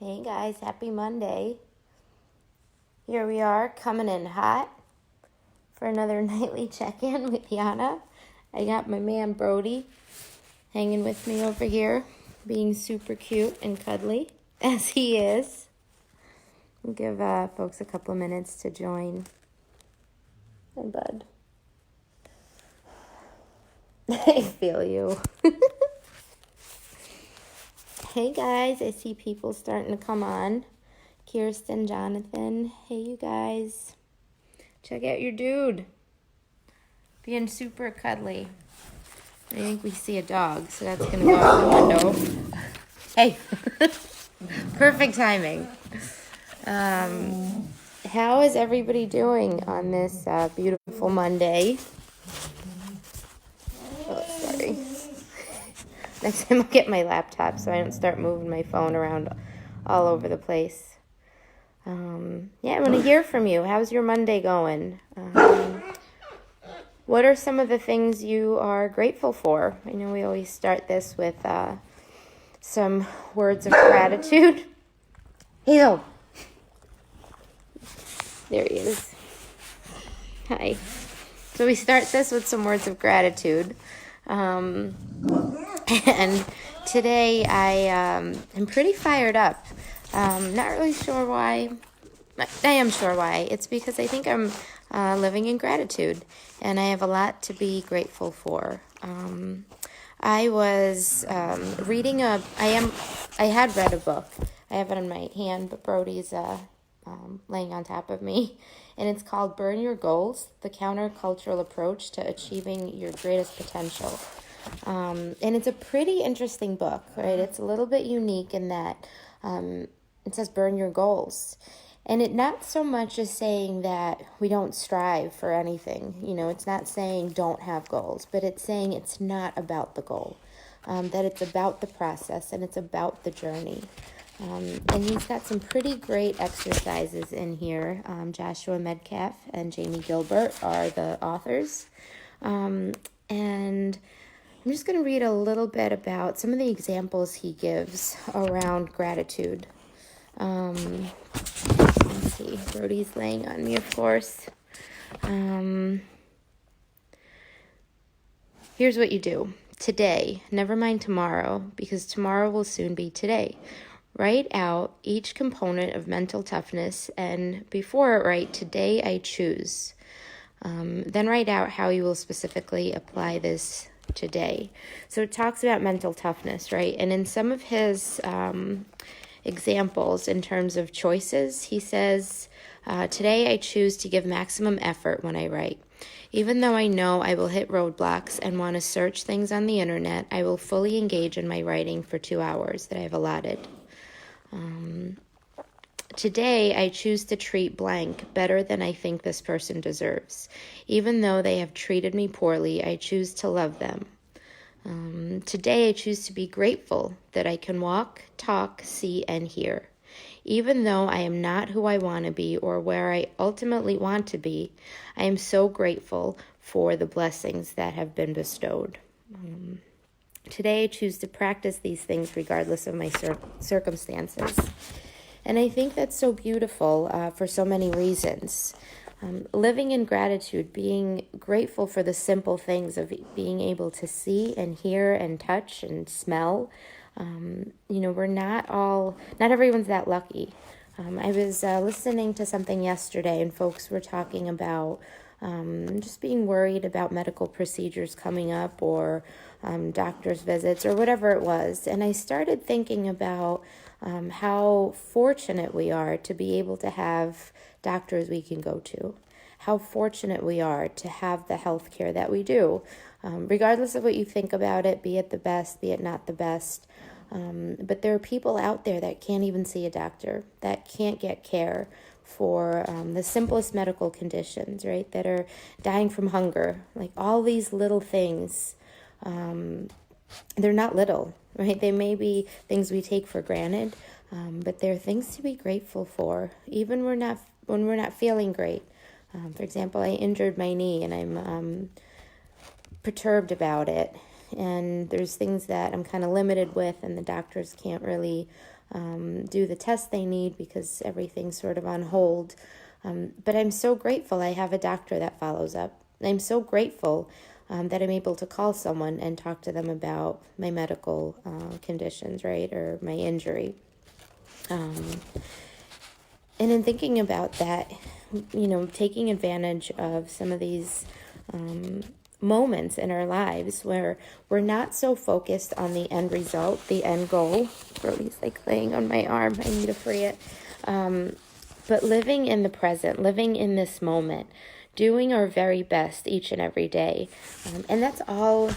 Hey guys, happy Monday. Here we are coming in hot for another nightly check-in with Yana. I got my man Brody hanging with me over here, being super cute and cuddly, as he is. We'll give folks a couple of minutes to join. Hey, bud. I feel you. Hey guys, I see people starting to come on. Kirsten, Jonathan, hey you guys. Check out your dude. Being super cuddly. I think we see a dog, so that's going to go out the window. Hey. Perfect timing. How is everybody doing on this beautiful Monday? Oh, sorry. Next time I'll get my laptop so I don't start moving my phone around all over the place. I want to hear from you. How's your Monday going? What are some of the things you are grateful for? I know we always start this with some words of gratitude. Hazel! There he is. Hi. So we start this with some words of gratitude. And today I am pretty fired up. Not really sure why. I am sure why. It's because I think I'm living in gratitude, and I have a lot to be grateful for. I was reading I had read a book. I have it in my hand, but Brody's laying on top of me, and it's called Burn Your Goals: The Countercultural Approach to Achieving Your Greatest Potential. And it's a pretty interesting book, right? It's a little bit unique in that it says burn your goals. And it not so much as saying that we don't strive for anything. You know, it's not saying don't have goals, but it's saying it's not about the goal, that it's about the process and it's about the journey. And he's got some pretty great exercises in here. Joshua Medcalf and Jamie Gilbert are the authors. And I'm just going to read a little bit about some of the examples he gives around gratitude. Let's see. Brody's laying on me, of course. Here's what you do. Today, never mind tomorrow, because tomorrow will soon be today. Write out each component of mental toughness, and before it, write, today I choose. Then write out how you will specifically apply this today. So it talks about mental toughness, right? And in some of his examples in terms of choices, he says, today I choose to give maximum effort when I write. Even though I know I will hit roadblocks and want to search things on the internet, I will fully engage in my writing for 2 hours that I have allotted. Today, I choose to treat blank better than I think this person deserves. Even though they have treated me poorly, I choose to love them. Today, I choose to be grateful that I can walk, talk, see, and hear. Even though I am not who I want to be or where I ultimately want to be, I am so grateful for the blessings that have been bestowed. Today, I choose to practice these things regardless of my circumstances. And I think that's so beautiful for so many reasons. Living in gratitude, being grateful for the simple things of being able to see and hear and touch and smell. We're not everyone's that lucky. I was listening to something yesterday, and folks were talking about just being worried about medical procedures coming up or doctor's visits or whatever it was. And I started thinking about how fortunate we are to be able to have doctors we can go to. How fortunate we are to have the health care that we do. Regardless of what you think about it, be it the best, be it not the best. But there are people out there that can't even see a doctor, that can't get care for the simplest medical conditions, right? That are dying from hunger. Like all these little things, they're not little, right? They may be things we take for granted, but they're things to be grateful for, even when we're not feeling great. For example, I injured my knee, and I'm perturbed about it. And there's things that I'm kind of limited with, and the doctors can't really do the tests they need because everything's sort of on hold. But I'm so grateful I have a doctor that follows up. I'm so grateful that I'm able to call someone and talk to them about my medical conditions, right, or my injury. And in thinking about that, taking advantage of some of these moments in our lives where we're not so focused on the end result, the end goal. Brody's like laying on my arm. I need to free it. But living in the present, living in this moment, doing our very best each and every day. And that's all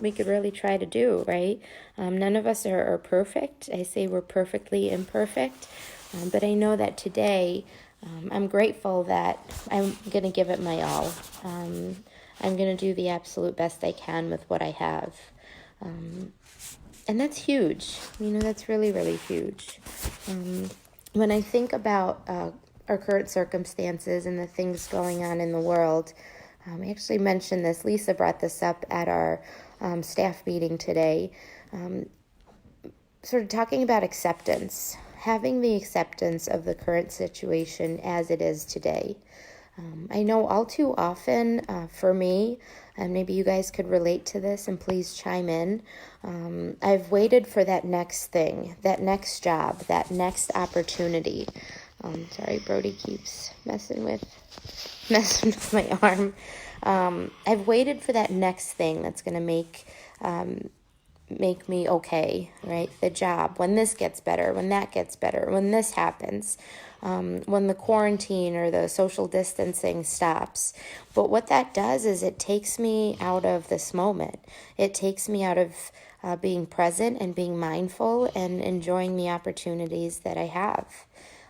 we could really try to do, right? None of us are perfect. I say we're perfectly imperfect. But I know that today I'm grateful that I'm going to give it my all. I'm going to do the absolute best I can with what I have. And that's huge. That's really, really huge. When I think about our current circumstances and the things going on in the world, I actually mentioned this. Lisa brought this up at our staff meeting today. Sort of talking about acceptance, having the acceptance of the current situation as it is today. I know all too often for me, and maybe you guys could relate to this and please chime in, I've waited for that next thing, that next job, that next opportunity. Sorry, Brody keeps messing with my arm. I've waited for that next thing that's going to make me okay, right? The job, when this gets better, when that gets better, when this happens, when the quarantine or the social distancing stops. But what that does is it takes me out of this moment. It takes me out of being present and being mindful and enjoying the opportunities that I have.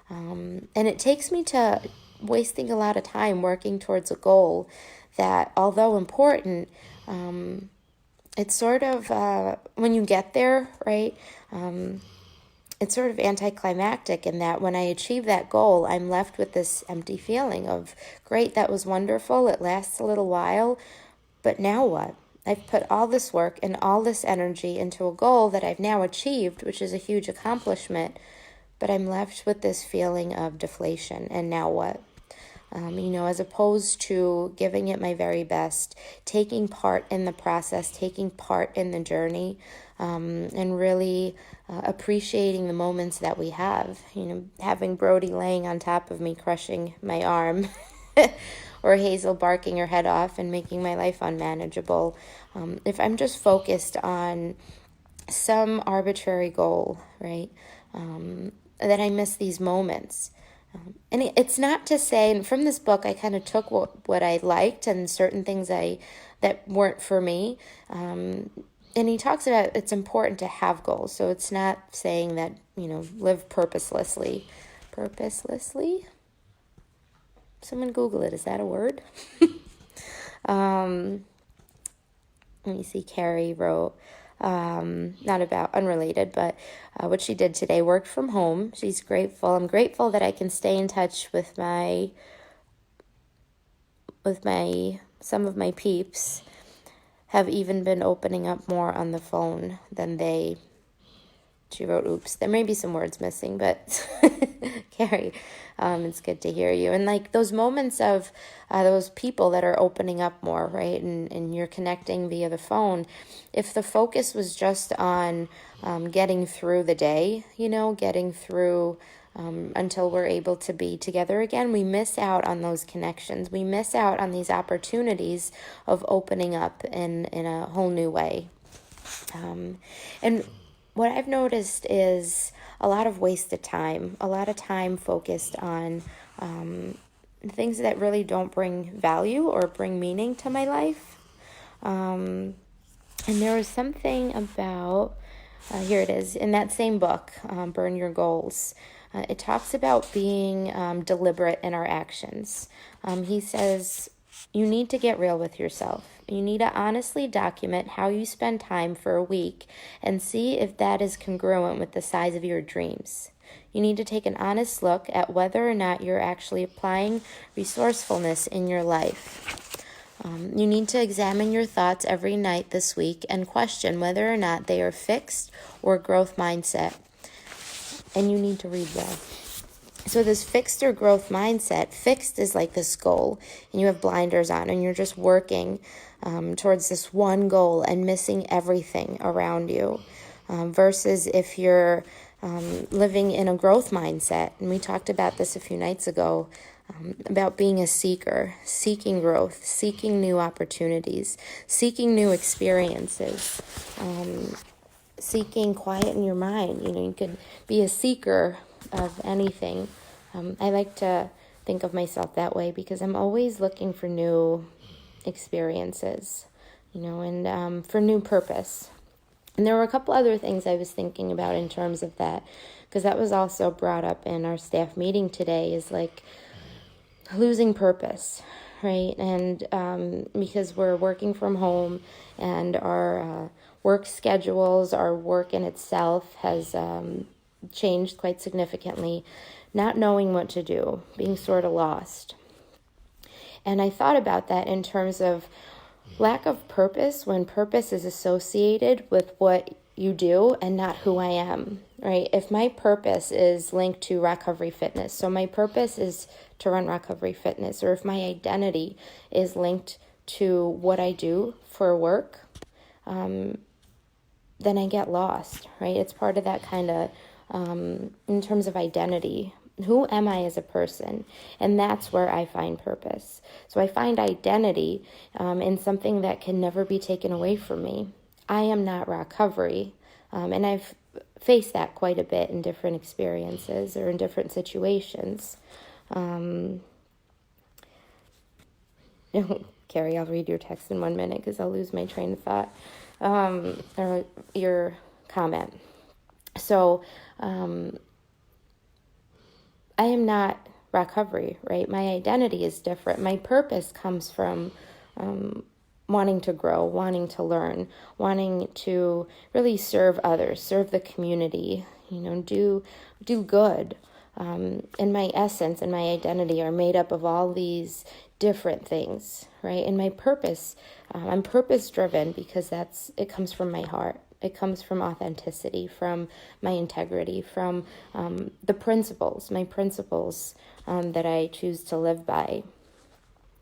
And it takes me to wasting a lot of time working towards a goal that, although important, it's sort of, when you get there, right, it's sort of anticlimactic in that when I achieve that goal, I'm left with this empty feeling of, great, that was wonderful, it lasts a little while, but now what? I've put all this work and all this energy into a goal that I've now achieved, which is a huge accomplishment, but I'm left with this feeling of deflation, and now what? As opposed to giving it my very best, taking part in the process, taking part in the journey, and really appreciating the moments that we have. Having Brody laying on top of me, crushing my arm, or Hazel barking her head off and making my life unmanageable. If I'm just focused on some arbitrary goal, right, then I miss these moments. And it's not to say, and from this book, I kind of took what I liked and certain things that weren't for me. And he talks about it's important to have goals. So it's not saying that, live purposelessly. Purposelessly? Someone Google it. Is that a word? Let me see. Carrie wrote, unrelated, but what she did today, worked from home. She's grateful. I'm grateful that I can stay in touch with some of my peeps have even been opening up more on the phone than she wrote, oops, there may be some words missing, but Carrie, it's good to hear you. And like those moments of those people that are opening up more, right? And you're connecting via the phone. If the focus was just on getting through the day, getting through until we're able to be together again, we miss out on those connections. We miss out on these opportunities of opening up in a whole new way. And what I've noticed is a lot of wasted time, a lot of time focused on things that really don't bring value or bring meaning to my life. And there was something about, here it is, in that same book, Burn Your Goals. It talks about being deliberate in our actions. He says, you need to get real with yourself. You need to honestly document how you spend time for a week and see if that is congruent with the size of your dreams. You need to take an honest look at whether or not you're actually applying resourcefulness in your life. You need to examine your thoughts every night this week and question whether or not they are fixed or growth mindset. and you need to read well. So this fixed or growth mindset, fixed is like this goal, and you have blinders on, and you're just working towards this one goal and missing everything around you. Versus if you're living in a growth mindset, and we talked about this a few nights ago, about being a seeker, seeking growth, seeking new opportunities, seeking new experiences, seeking quiet in your mind. You could be a seeker of anything. I like to think of myself that way because I'm always looking for new experiences, and for new purpose. And there were a couple other things I was thinking about in terms of that, because that was also brought up in our staff meeting today, is like losing purpose, right? And because we're working from home and our work schedules, our work in itself has changed quite significantly, not knowing what to do, being sort of lost. And I thought about that in terms of lack of purpose, when purpose is associated with what you do and not who I am, right? If my purpose is linked to ROCovery Fitness, so my purpose is to run ROCovery Fitness, or if my identity is linked to what I do for work, then I get lost, right? It's part of that kind of, in terms of identity. Who am I as a person? And that's where I find purpose. So I find identity in something that can never be taken away from me. I am not ROCovery. And I've faced that quite a bit in different experiences or in different situations. Carrie, I'll read your text in 1 minute because I'll lose my train of thought. Or your comment. So, I am not ROCovery, right? My identity is different. My purpose comes from wanting to grow, wanting to learn, wanting to really serve others, serve the community, do good. And my essence and my identity are made up of all these different things, right? And my purpose, I'm purpose-driven because it comes from my heart. It comes from authenticity, from my integrity, from the principles, my principles that I choose to live by.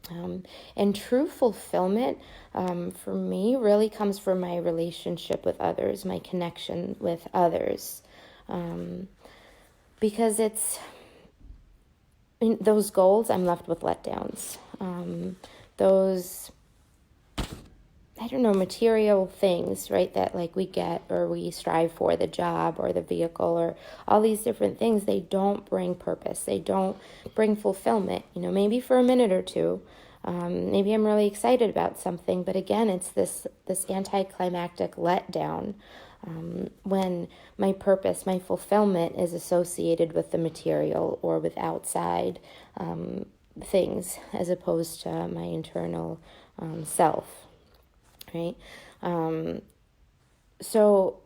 And true fulfillment for me really comes from my relationship with others, my connection with others. Because those goals, I'm left with letdowns. Those material things, right, that like we get or we strive for, the job or the vehicle or all these different things, they don't bring purpose. They don't bring fulfillment, maybe for a minute or two. Maybe I'm really excited about something, but again, it's this anticlimactic letdown when my purpose, my fulfillment is associated with the material or with outside things as opposed to my internal self. Right? So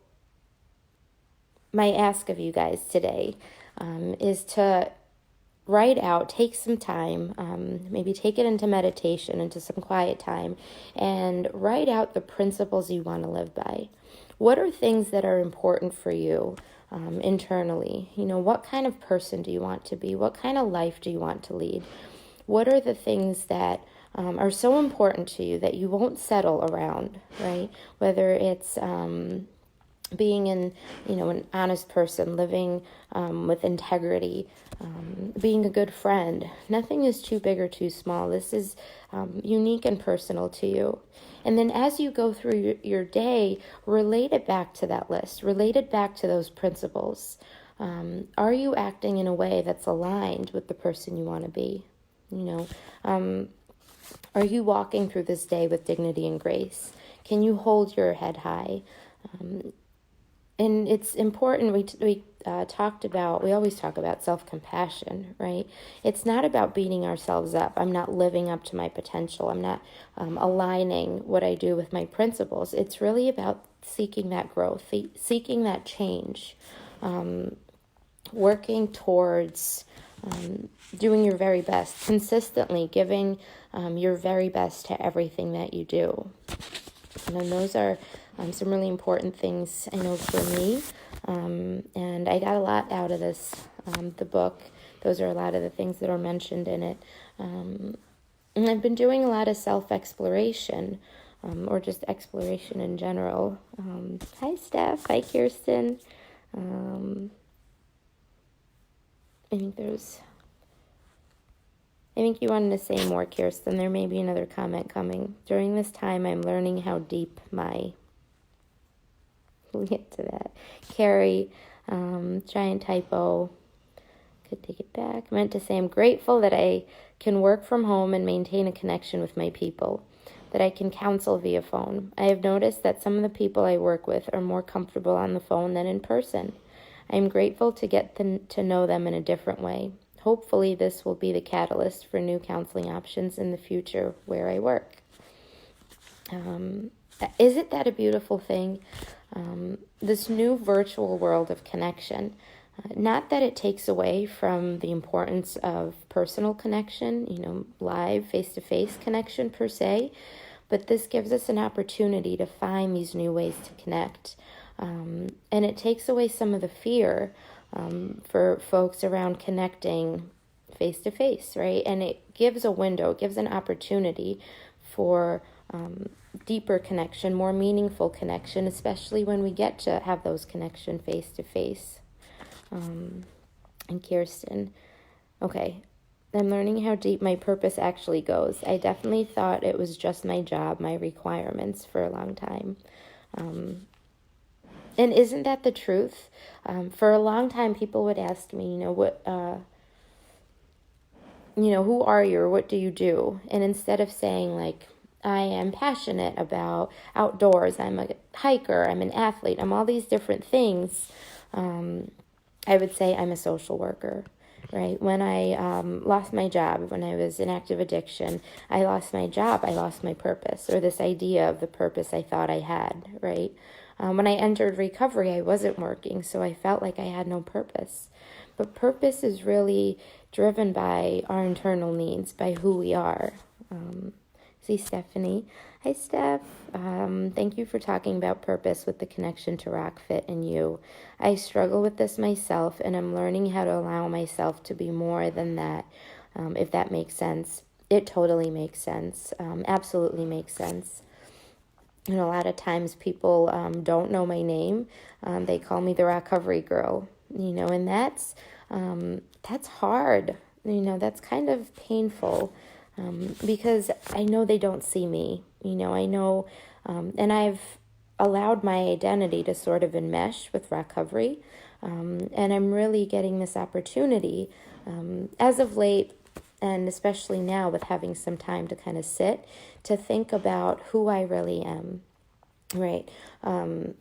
my ask of you guys today is to write out, take some time, maybe take it into meditation, into some quiet time, and write out the principles you want to live by. What are things that are important for you internally? What kind of person do you want to be? What kind of life do you want to lead? What are the things that are so important to you that you won't settle around, right? Whether it's being an honest person, living with integrity, being a good friend. Nothing is too big or too small. This is unique and personal to you. And then as you go through your day, relate it back to that list. Relate it back to those principles. Are you acting in a way that's aligned with the person you want to be? Are you walking through this day with dignity and grace? Can you hold your head high? And it's important, we always talk about self-compassion, right? It's not about beating ourselves up. I'm not living up to my potential. I'm not aligning what I do with my principles. It's really about seeking that growth, seeking that change, working towards doing your very best, consistently giving your very best to everything that you do. And then those are some really important things I know for me And I got a lot out of this, the book. Those are a lot of the things that are mentioned in it. And I've been doing a lot of self-exploration, or just exploration in general. Hi, Steph. Hi, Kirsten. I think you wanted to say more, Kirsten. There may be another comment coming. During this time, I'm learning how deep my... We'll get to that. Carrie, giant typo. Could take it back. I meant to say I'm grateful that I can work from home and maintain a connection with my people, that I can counsel via phone. I have noticed that some of the people I work with are more comfortable on the phone than in person. I am grateful to get to know them in a different way. Hopefully this will be the catalyst for new counseling options in the future where I work. Isn't that a beautiful thing? This new virtual world of connection. Not that it takes away from the importance of personal connection, live, face-to-face connection per se, but this gives us an opportunity to find these new ways to connect. And it takes away some of the fear for folks around connecting face-to-face, right? And it gives a window, it gives an opportunity for deeper connection, more meaningful connection, especially when we get to have those connection face-to-face. And Kirsten, okay, I'm learning how deep my purpose actually goes. I definitely thought it was just my job, my requirements for a long time. And isn't that the truth? For a long time, people would ask me, who are you or what do you do? And instead of saying like, I am passionate about outdoors, I'm a hiker, I'm an athlete, I'm all these different things, I would say I'm a social worker, right? When I lost my job, when I was in active addiction, I lost my job, I lost my purpose, or this idea of the purpose I thought I had, right? When I entered recovery, I wasn't working, so I felt like I had no purpose. But purpose is really driven by our internal needs, by who we are. See Stephanie. Hi, Steph. Thank you for talking about purpose with the connection to ROCfit and you. I struggle with this myself, and I'm learning how to allow myself to be more than that, if that makes sense. It totally makes sense. Absolutely makes sense. A lot of times people don't know my name. They call me the ROCovery girl, and that's hard. That's kind of painful because I know they don't see me. I know, and I've allowed my identity to sort of enmesh with ROCovery, and I'm really getting this opportunity as of late. And especially now with having some time to kind of sit, to think about who I really am, right? I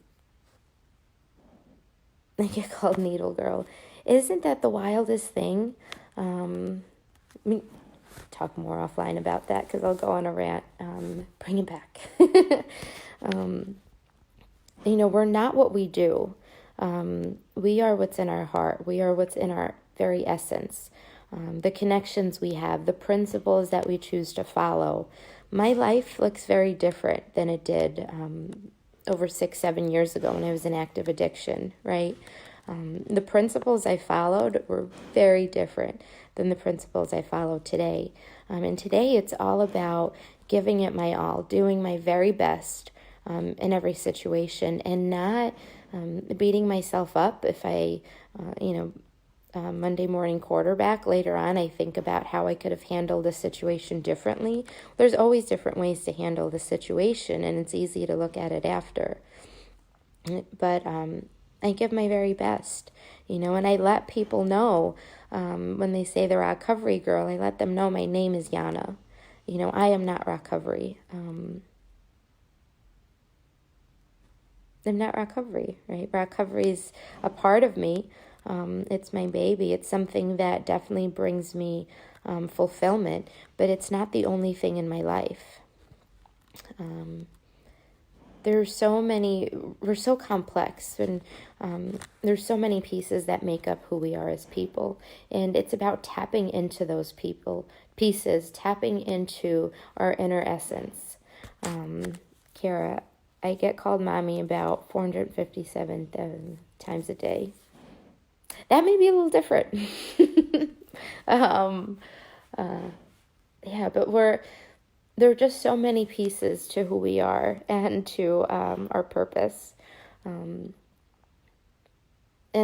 get called Needle Girl. Isn't that the wildest thing? Let me talk more offline about that because I'll go on a rant. Bring it back. We're not what we do. We are what's in our heart. We are what's in our very essence. The connections we have, the principles that we choose to follow. My life looks very different than it did over 6-7 years ago when I was in active addiction, right? The principles I followed were very different than the principles I follow today. And today it's all about giving it my all, doing my very best in every situation, and not beating myself up if I, Monday morning quarterback. Later on, I think about how I could have handled the situation differently. There's always different ways to handle the situation, and it's easy to look at it after. But I give my very best, and I let people know when they say the ROCovery girl, I let them know my name is Yana. I am not ROCovery. I'm not ROCovery, right? ROCovery is a part of me. It's my baby. It's something that definitely brings me fulfillment, but it's not the only thing in my life. We're so complex, and there's so many pieces that make up who we are as people, and it's about tapping into those pieces, tapping into our inner essence. Kara, I get called mommy about 457 times a day. That may be a little different. Yeah, but there are just so many pieces to who we are and to our purpose. And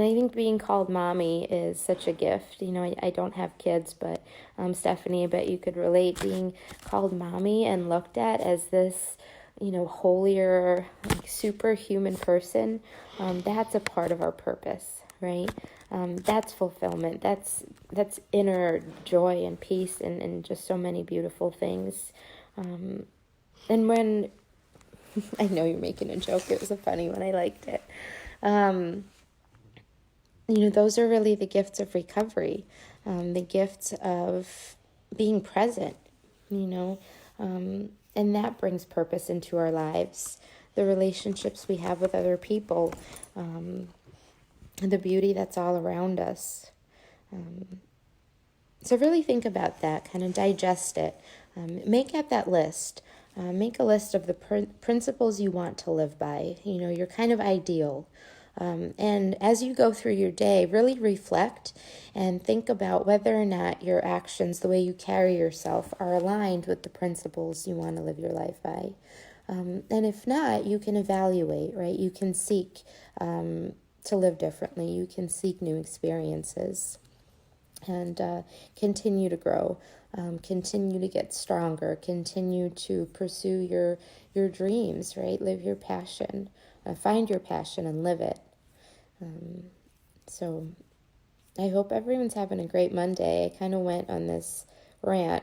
I think being called mommy is such a gift. I don't have kids, but Stephanie, I bet you could relate. Being called mommy and looked at as this, holier, like, superhuman person, that's a part of our purpose, right? That's fulfillment. That's inner joy and peace and just so many beautiful things. And when, I know you're making a joke, it was a funny one, I liked it. Those are really the gifts of recovery, the gifts of being present, and that brings purpose into our lives. The relationships we have with other people, the beauty that's all around us. So really think about that, kind of digest it. Make out that list. Make a list of the principles you want to live by, your kind of ideal. And as you go through your day, really reflect and think about whether or not your actions, the way you carry yourself, are aligned with the principles you want to live your life by. And if not, you can evaluate, right? You can seek to live differently. You can seek new experiences and continue to grow, continue to get stronger, continue to pursue your dreams, right? Live your passion. Find your passion and live it. So I hope everyone's having a great Monday. I kind of went on this rant,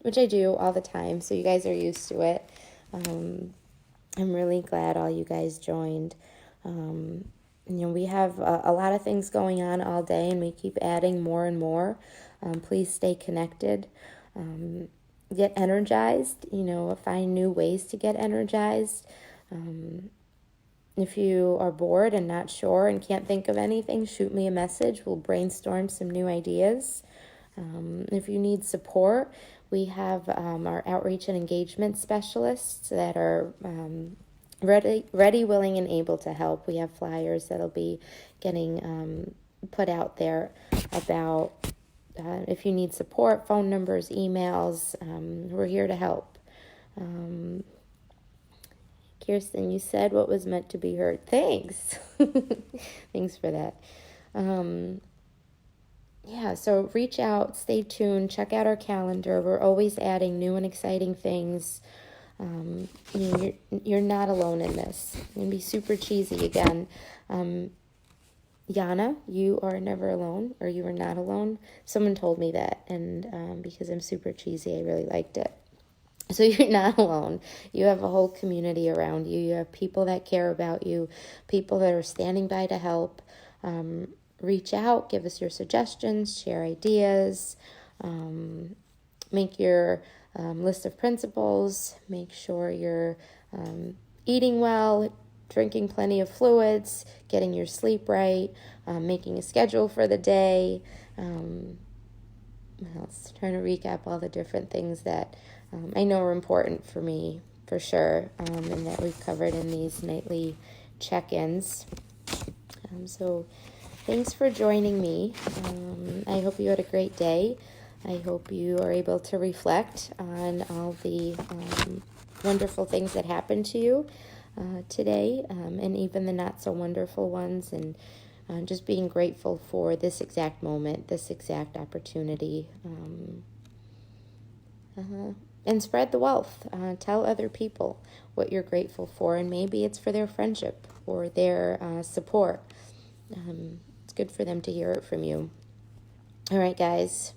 which I do all the time, so you guys are used to it. I'm really glad all you guys joined. We have a lot of things going on all day, and we keep adding more and more. Please stay connected. Get energized, find new ways to get energized. If you are bored and not sure and can't think of anything, shoot me a message. We'll brainstorm some new ideas. If you need support, we have our outreach and engagement specialists that are ready, willing, and able to help. We have flyers that'll be getting put out there about if you need support, phone numbers, emails. We're here to help. Kirsten, you said what was meant to be heard. Thanks. Thanks for that. So reach out, stay tuned, check out our calendar. We're always adding new and exciting things. You're not alone in this. I'm going to be super cheesy again. Yana, you are never alone, or you are not alone. Someone told me that, and because I'm super cheesy, I really liked it. So you're not alone. You have a whole community around you. You have people that care about you, people that are standing by to help. Reach out, give us your suggestions, share ideas, make your list of principles, make sure you're eating well, drinking plenty of fluids, getting your sleep right, making a schedule for the day. Let's try to recap all the different things that I know are important for me, for sure, and that we've covered in these nightly check-ins. So thanks for joining me. I hope you had a great day. I hope you are able to reflect on all the wonderful things that happened to you today, and even the not so wonderful ones, and just being grateful for this exact moment, this exact opportunity. And spread the wealth. Tell other people what you're grateful for, and maybe it's for their friendship or their support. It's good for them to hear it from you. All right, guys,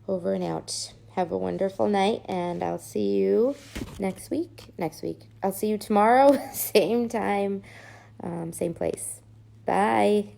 over and out. Have a wonderful night, and I'll see you next week. I'll see you tomorrow, same time, same place. Bye.